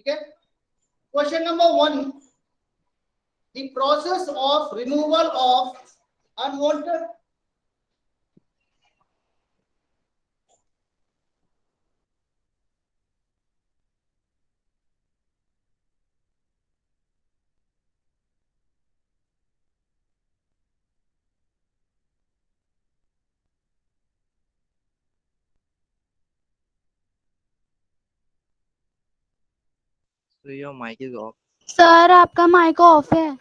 ठीक है. Question number 1, the process of removal of unwanted So your mic is off. Sir आपका mic off है.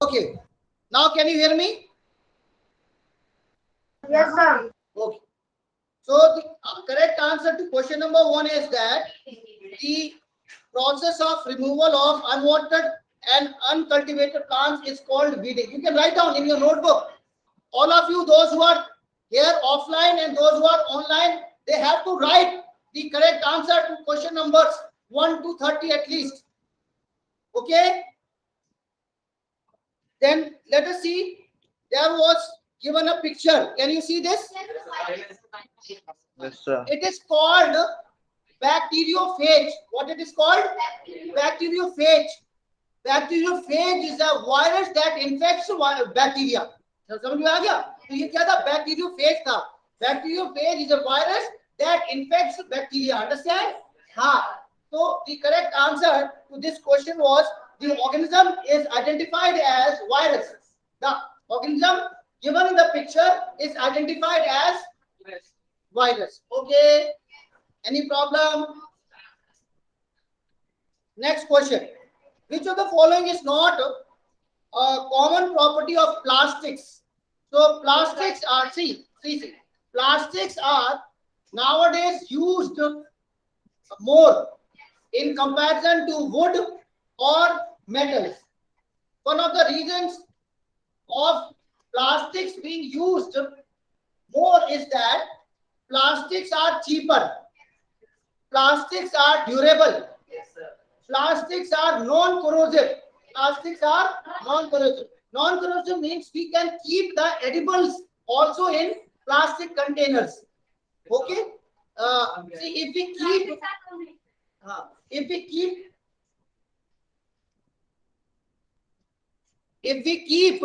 Okay. Now can you hear me? Yes, sir. Okay. So the correct answer to question number 1 is that the process of removal of unwanted and uncultivated plants is called weeding. You can write down in your notebook. All of you, those who are here offline and those who are online, they have to write the correct answer to question numbers 1 to 30 at least. Okay. Then let us see. There was given a picture. Can you see this? Yes, sir. It is called bacteriophage. What it is called? Bacteriophage. Bacteriophage is a virus that infects bacteria. समझ में आ गया? तो ये क्या था? Bacteriophage था. Bacteriophage is a virus that infects bacteria. Understand? हाँ. So the correct answer to this question was the organism is identified as virus. The organism given in the picture is identified as virus. Okay. Any problem? Next question. Which of the following is not a common property of plastics? So plastics are, see, plastics are nowadays used more in comparison to wood or metals. One of the reasons of plastics being used more is that plastics are cheaper, plastics are durable, plastics are non-corrosive. Plastics are non-corrosive. Non-corrosive means we can keep the edibles also in plastic containers. Okay. See, if we keep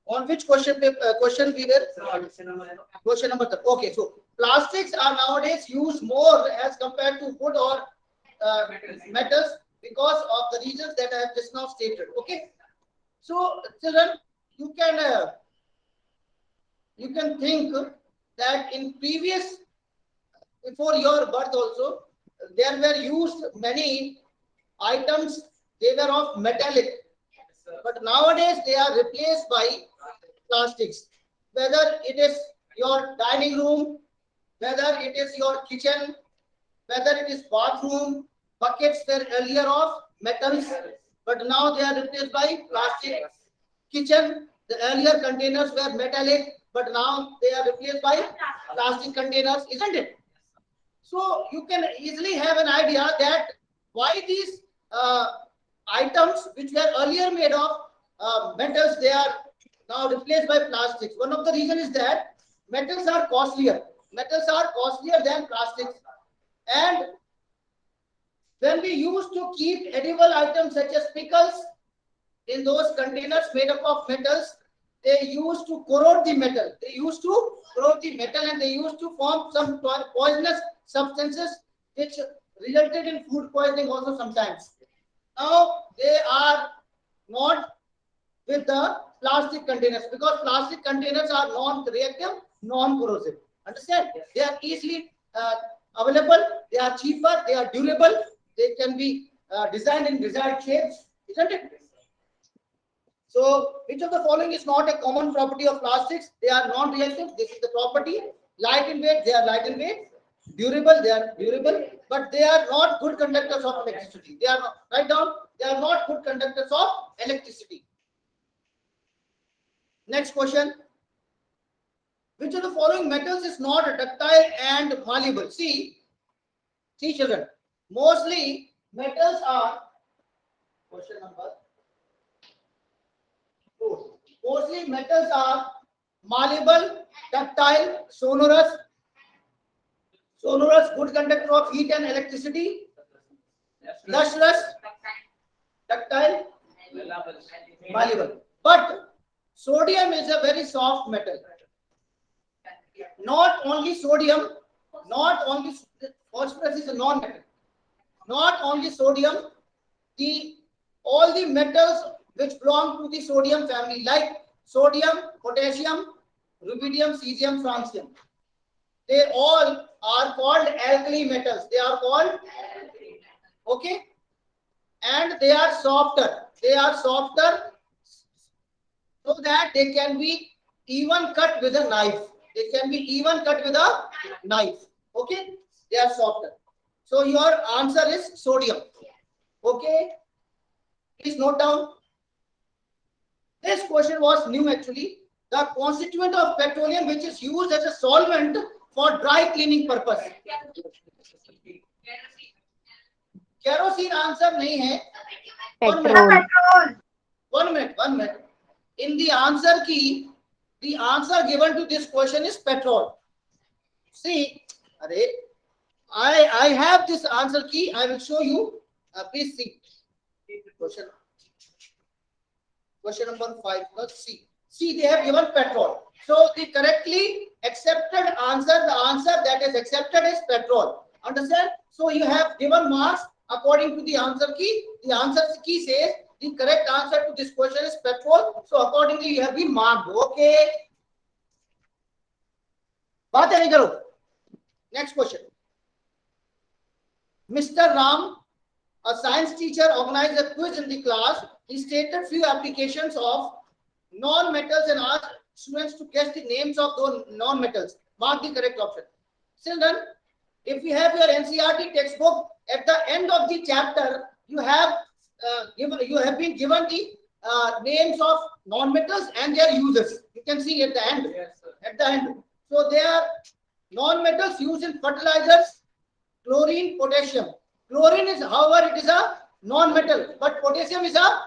on which question we were? Question number 3. Okay, so plastics are nowadays used more as compared to wood or metals because of the reasons that I have just now stated. Okay, so children, you can think that in previous, before your birth also, there were used many items, they were of metallic, but nowadays they are replaced by plastics. Whether it is your dining room, whether it is your kitchen, whether it is bathroom, buckets were earlier of metals, but now they are replaced by plastic. Kitchen, the earlier containers were metallic, but now they are replaced by plastic containers, isn't it? So you can easily have an idea that why these items which were earlier made of metals, they are now replaced by plastics. One of the reasons is that metals are costlier. Metals are costlier than plastics. And when we used to keep edible items such as pickles in those containers made up of metals, they used to corrode the metal. They used to corrode the metal and they used to form some poisonous substances which resulted in food poisoning also sometimes. Now they are not with the plastic containers because plastic containers are non-reactive, non-corrosive. Understand? They are easily available, they are cheaper, they are durable, they can be designed in desired shapes, isn't it? So, which of the following is not a common property of plastics? They are non-reactive. This is the property. Light in weight, they are light in weight. Durable, they are durable, but they are not good conductors of electricity. They are not, write down, they are not good conductors of electricity. Next question. Which of the following metals is not ductile and malleable? See children, mostly metals are, question number 4. Mostly metals are malleable, ductile, sonorous, good conductor of heat and electricity, lustrous, ductile, malleable. But sodium is a very soft metal. Not only sodium, not only phosphorus is a non-metal. Not only sodium, all the metals which belong to the sodium family, like sodium, potassium, rubidium, cesium, francium, they all are called alkali metals. They are called, okay, and they are softer. They are softer so that they can be even cut with a knife. They can be even cut with a knife. Okay, they are softer. So your answer is sodium. Okay, please note down. This question was new actually. The constituent of petroleum which is used as a solvent for dry cleaning purpose. Kerosene answer nahi hai. One minute. In the answer key, the answer given to this question is petrol. See, I have this answer key. I will show you. Please see. Question number 5. Let's see. See, they have given petrol. So the correctly accepted answer, the answer that is accepted is petrol. Understand? So you have given marks according to the answer key. The answer key says the correct answer to this question is petrol. So accordingly you have been marked. Okay. बात नहीं करो. Next question. Mr. Ram, a science teacher, organized a quiz in the class. He stated few applications of non-metals and asked students to guess the names of those non-metals. Mark the correct option. Children, if you have your NCERT textbook, at the end of the chapter, you have been given the names of non-metals and their uses. You can see at the end. Yes, sir. At the end. So they are non-metals used in fertilizers, chlorine, potassium. Chlorine is, however, it is a non-metal, but potassium is a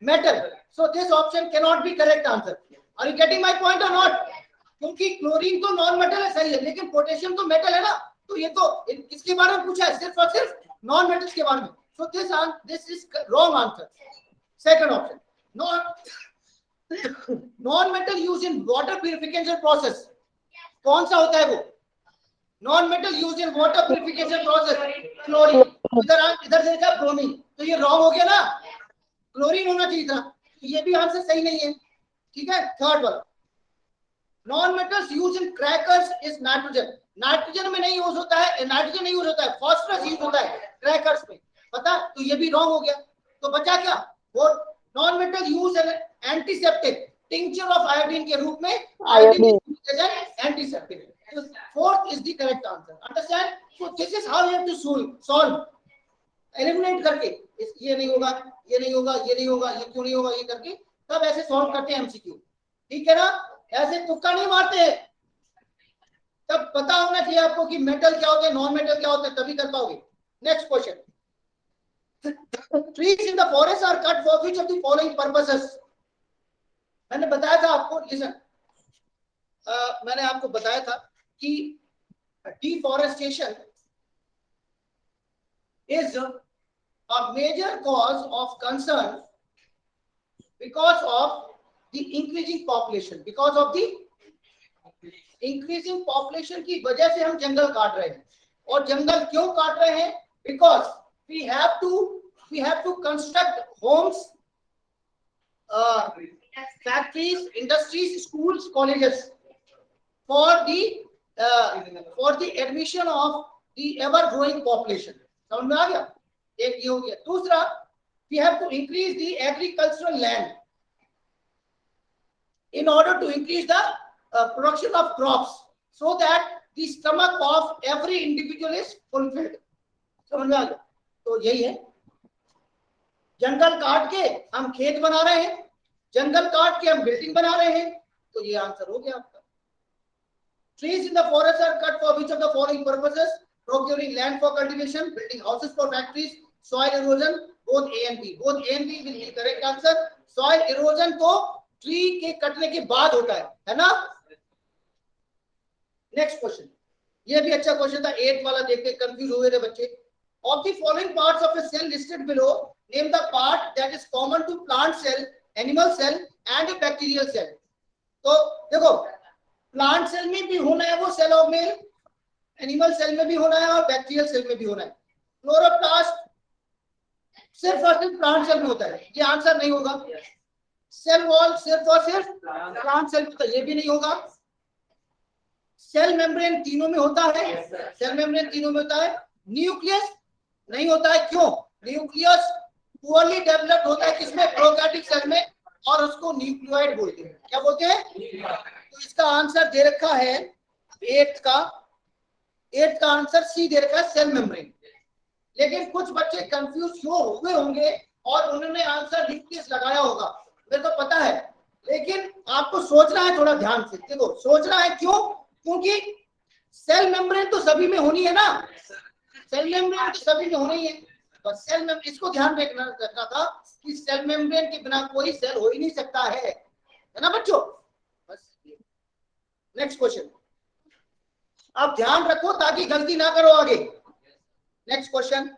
metal. So this option cannot be correct answer. Are you getting my point or not? क्योंकि chlorine तो non metal है, सही है, लेकिन potassium तो metal है ना, तो ये तो किसके बारे में पूछा है? सिर्फ और सिर्फ नॉन मेटल्स के बारे में. So this is wrong answer. Second option. Non-metal used in water purification process. कौन सा होता है वो? Non-metal used in water purification process. Chlorine. इधर से देखा ब्रोमीन, तो ये रॉन्ग हो गया ना. क्लोरीन होना चाहिए था, तो ये भी आंसर सही नहीं है. ठीक है. थर्ड वाला. Non-metals used in crackers is nitrogen. Nitrogen में नहीं यूज होता है, नाइट्रोजन नहीं यूज होता है, फॉस्फोरस यूज होता है क्रैकर्स में. पता, तो ये भी रॉन्ग हो गया. तो बचा क्या? वो non metal use antiseptic, tincture of iodine के रूप में iodine antiseptic. Fourth is the correct answer. Understand? So this is how you have to solve. Eliminate करके ये नहीं होगा, ये नहीं होगा, ये नहीं होगा, ये क्यों नहीं होगा, ये करके तब ऐसे सॉल्व करते हैं एमसीक्यू. ठीक है ना? ऐसे तुक्का नहीं मारते हैं, तब पता होना चाहिए आपको कि मेटल क्या होते हैं, नॉन मेटल क्या होते हैं, तभी कर पाओगे। Next question, trees in the forest are cut for which of the following purposes. मैंने बताया था आपको, लिसन, मैंने आपको बताया था कि deforestation is a major cause of concern because of the increasing population, because of the increasing population की वजह से हम जंगल काट रहे हैं। और जंगल क्यों काट रहे हैं? because we have to construct homes, factories, industries, schools, colleges for the admission of the ever growing population। समझ में आ गया? एक ये हो गया। दूसरा, we have to increase the agricultural land in order to increase the production of crops so that the stomach of every individual is fulfilled। समझ में आ गया? तो यही है, जंगल काट के हम खेत बना रहे हैं, जंगल काट के हम बिल्डिंग बना रहे हैं, तो ये आंसर हो गया आपका। Trees in the forest are cut for which of the following purposes? Procuring land for cultivation, building houses for factories, soil erosion, both A and B। both A and B will be correct answer। soil erosion तो tree के कटने के बाद होता है ना। Next question, ये भी अच्छा क्वेश्चन था, 8 वाला देख के कंफ्यूज हुए थे बच्चे। Of the following parts of a cell listed below, name the part that is common to plant cell, animal cell and a bacterial cell। तो देखो, प्लांट सेल में भी होना है वो cell of male, animal cell में भी होना है और बैक्टीरियल सेल में भी होना है। क्लोरोप्लास्ट सिर्फ और सिर्फ प्लांट सेल में होता है, ये आंसर नहीं होगा। सेल वॉल सिर्फ और सिर्फ प्लांट सेल में होता है, ये भी नहीं होगा। सेल मेम्ब्रेन तीनों में होता है, सेल मेम्ब्रेन तीनों में होता है। न्यूक्लियस नहीं होता है, क्यों? न्यूक्लियस पुअरली डेवलप्ड होता है किसमें? प्रोकैरियोटिक सेल में, और उसको न्यूक्लियोइड बोलते हैं। क्या बोलते हैं? तो इसका आंसर दे रखा है 8 का आंसर सी दे रखा है, सेल मेम्ब्रेन। लेकिन कुछ बच्चे कंफ्यूज क्यों हुए होंगे और उन्होंने आंसर न्यूक्लियस लगाया होगा, मेरे को पता है, लेकिन आपको सोचना है थोड़ा ध्यान से। देखो, सोचना है क्यों? क्योंकि सेल मेम्ब्रेन तो सभी में होनी है ना, सेल मेम्ब्रेन तो सभी में होनी है, बस सेल मेम्ब्रेन इसको ध्यान रखना था कि सेल मेम्ब्रेन के बिना कोई सेल हो ही नहीं सकता है ना बच्चों। बस नेक्स्ट क्वेश्चन, आप ध्यान रखो ताकि गलती ना करो आगे। Next question,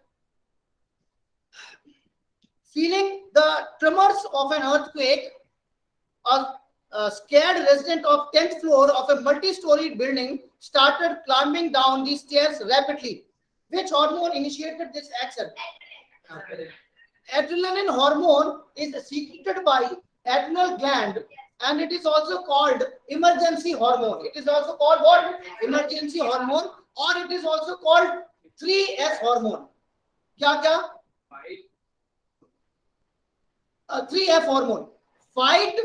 feeling the tremors of an earthquake, a scared resident of 10th floor of a multi-storied building started climbing down the stairs rapidly. Which hormone initiated this action? Adrenaline hormone is secreted by adrenal gland and it is also called emergency hormone। It is also called what? Emergency hormone, or it is also called 3S hormone। क्या क्या? 3F hormone, fight,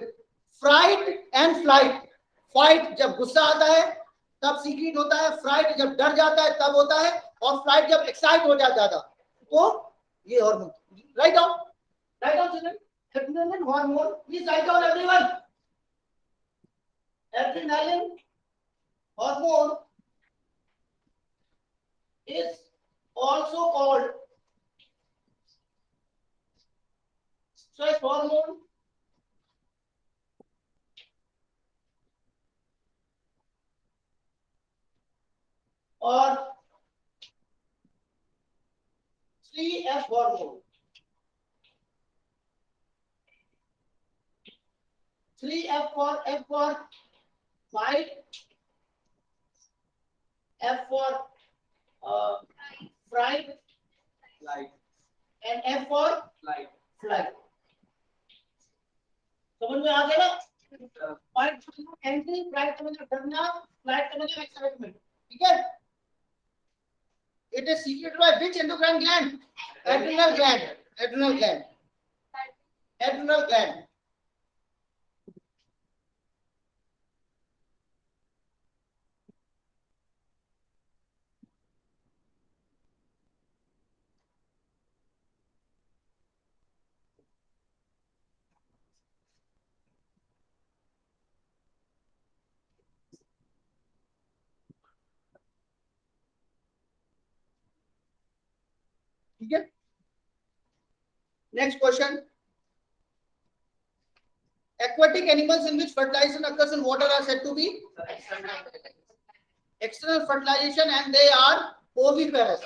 fright and flight। Fight जब गुस्सा आता है तब secret होता है, freight जब डर जाता है तब होता है, और फ्लाइट जब एक्साइट हो जाता था तो ये hormone. Write down, write down children, adrenaline hormone, please write down everyone. Adrenaline hormone is also called stress hormone, और 3F hormone। 3F for F for fight, F for fright, and F for flight। समझ में आ गया ना? Fight entry, flight समझ में डरना, flight समझ में एक्साइटमेंट। ठीक है? It is secreted by which endocrine gland? Adrenal gland, adrenal gland, adrenal gland। ठीक है. Next question. Aquatic animals in which fertilization occurs in water are said to be external fertilization, and they are oviparous.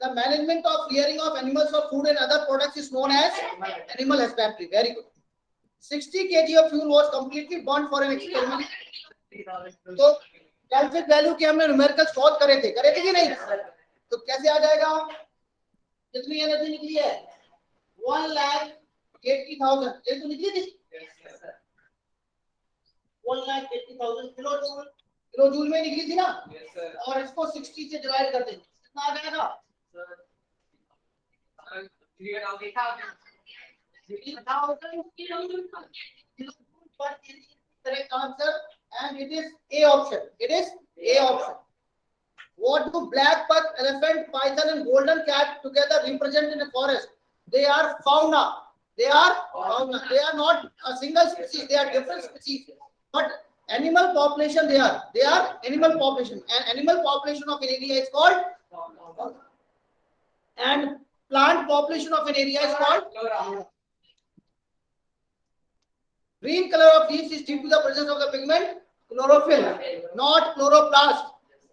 The management of rearing of animals for food and other products is known as animal husbandry. Very good. 60 kg of fuel was completely burnt for an experiment. तो कैल्विक value के हमने numerical solve करे थे कि नहीं? तो कैसे आ जाएगा? कितनी एनर्जी निकली है? 1,80,000. ये तो निकली थी. 1,80,000 किलो जूल में निकली थी ना. और इसको 60 से डिवाइड कर देंगे, कितना आ जाएगा? Correct answer, and it is A option. It is A option. What do black buck, elephant, python, and golden cat together represent in a forest? They are fauna. They are fauna. They are not a single species. They are different species. But animal population, they are animal population. And animal population of an area is called fauna. And plant population of an area is called flora. Green color of leaves is due to the presence of the pigment chlorophyll, not chloroplast.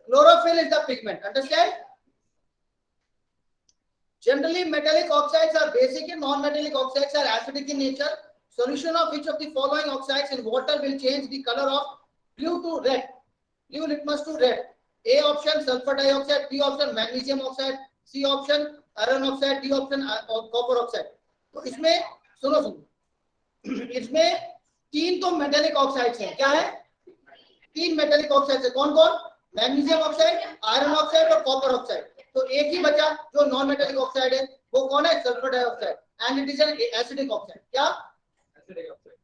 Chlorophyll is the pigment. Understand? Generally, metallic oxides are basic and non-metallic oxides are acidic in nature. Solution of which of the following oxides in water will change the color of blue to red? Blue litmus to red. A option sulfur dioxide, B option magnesium oxide, C option iron oxide, D option copper oxide. तो इसमें सुनो इसमें तीन तो metallic oxides हैं. क्या है? तीन मेटेलिक ऑक्साइड्स है. कौन कौन? मैग्नीशियम ऑक्साइड, आयरन ऑक्साइड और कॉपर ऑक्साइड. तो एक ही बचा जो नॉन मेटेलिक ऑक्साइड है, वो कौन है? Sulphur dioxide. And it is an acidic oxide. क्या? Acidic oxide.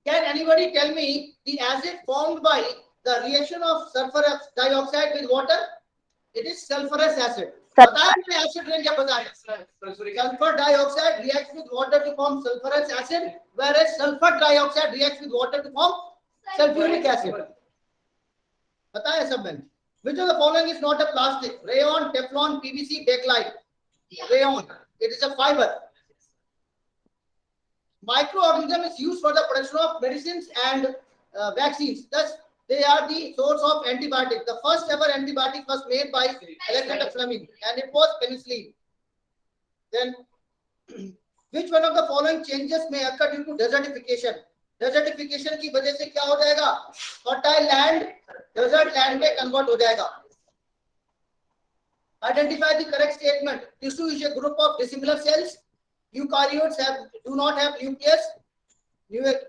Can anybody tell me the acid formed by the reaction of sulphur dioxide with water? It is sulphurous acid. पता है मुझे acid range क्या पता है? Sulphur dioxide reacts with water to form sulphurous acid, whereas sulfur dioxide reacts with water to form sulfuric acid. पता है सब में? Which of the following is not a plastic? Rayon, Teflon, PVC, bakelite. Rayon. It is a fiber. Microorganism is used for the production of medicines and vaccines. Thus, they are the source of antibiotics. The first ever antibiotic was made by Alexander Fleming, and it was penicillin. Then, which one of the following changes may occur due to desertification? Desertification की वजह से क्या हो जाएगा? Fertile land, desert land में convert हो जाएगा. Identify the correct statement. Tissue is a group of dissimilar cells. Eukaryotes do not have nucleus.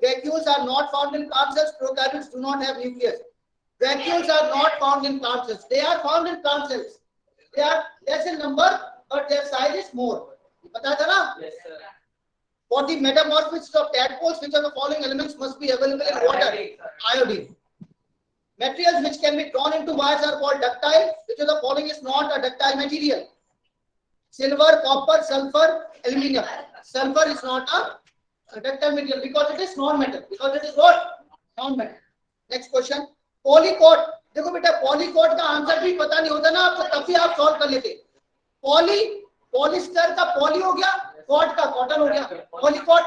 Vacuoles are not found in plant cells. Prokaryotes do not have nucleus. Vacuoles are not found in plant cells. They are found in plant cells. They are less in number, but their size is more. पता था ना? Yes, sir. For the metamorphosis of tadpoles, which of the following elements must be available in water? Iodine. Materials which can be drawn into wires are called ductile. Which of the following is not a ductile material? Silver, copper, sulfur, aluminium. Sulfur is not a ductile material because it is non-metal. Because it is what? Non-metal. Next question. Polycot. देखो बेटा, polycot का answer भी पता नहीं होता ना आपको, तभी आप सॉल्व कर लेते. पॉलिस्टर का पॉली हो गया, कॉट का कॉटन हो गया. पॉलीकॉट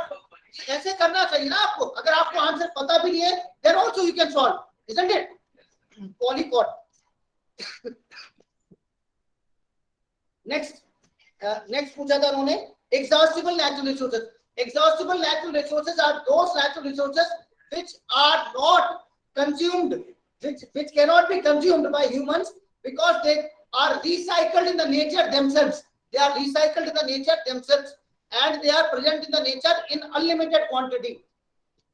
ऐसे करना चाहिए ना आपको. अगर आपको आंसर पता भी नहीं है, then also you can solve, isn't it? Polycot. Next पूछा था उन्होंने exhaustible natural resources. Exhaustible natural resources are those natural resources which are not consumed, which cannot be consumed by humans because they are recycled in the nature themselves. They are recycled in the nature themselves, and they are present in the nature in unlimited quantity.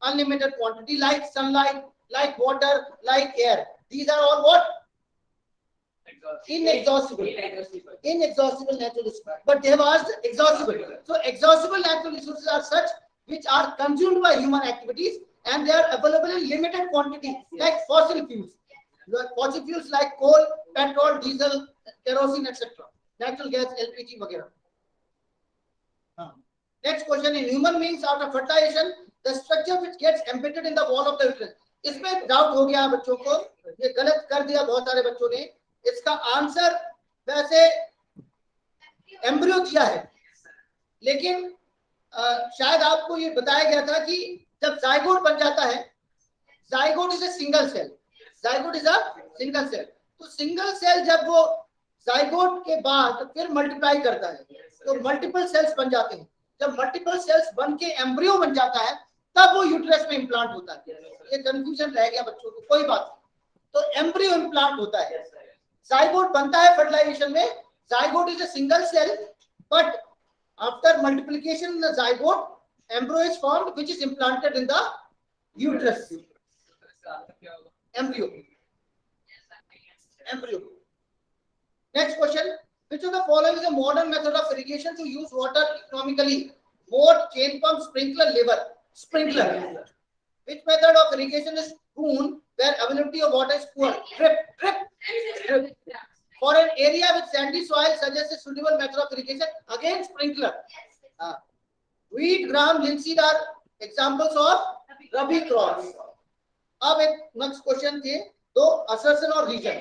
Unlimited quantity, like sunlight, like water, like air. These are all what? Inexhaustible. Inexhaustible natural resources. But they have asked exhaustible. So exhaustible natural resources are such which are consumed by human activities, and they are available in limited quantity, like fossil fuels. Fossil fuels like coal, petrol, diesel, kerosene, etc. Natural gas, LPG वगैरह. Next question. In human beings, after fertilization, the structure which gets embedded in the wall of the uterus. इसमें doubt हो गया बच्चों को, ये गलत कर दिया बहुत सारे बच्चों ने. इसका आंसर वैसे एम्ब्रियो दिया है, लेकिन शायद आपको ये बताया गया था कि जब जाइगोट बन जाता है, zygote is a single cell, zygote is a single cell. तो सिंगल सेल जब वो जाइगोट के बाद फिर मल्टीप्लाई करता है तो मल्टीपल सेल्स बन जाते हैं। जब मल्टीपल सेल्स बन के एम्ब्रियो बन जाता है तब वो यूट्रस में इम्प्लांट होता है। ये कंफ्यूजन रह गया बच्चों को, कोई बात नहीं। तो एम्ब्रियो इम्प्लांट होता है, जाइगोट बनता है फर्टिलाइजेशन में। Zygote is a single cell, but after multiplication in the zygote, embryo is formed which is implanted in the uterus. Embryo. Next question: which of the following is a modern method of irrigation to use water economically? Moat, chain pump, sprinkler, lever. Sprinkler. Which method of irrigation is prune where availability of water is poor? Drip. For an area with sandy soil, suggest a suitable method of irrigation. Again, sprinkler. Wheat, gram, linseed are examples of rabi crops. अब एक next question थे दो, assertion और reason.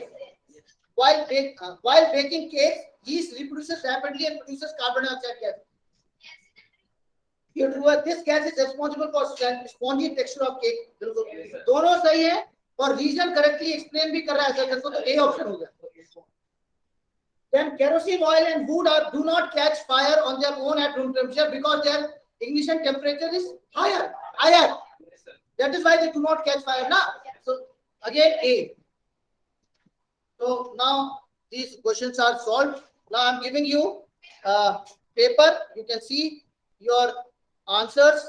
While baking cake, yeast reproduces rapidly and produces carbon dioxide gas. This gas is responsible for spongy texture of cake. दोनों सही है और reason correctly explain भी कर रहा है सर, तो ए ऑप्शन हो गया। Then kerosene oil and wood do not catch fire on their own at room temperature because their ignition temperature is higher. That is why they do not catch fire. So again A. So now these questions are solved. Now I am giving you paper. You can see your answers.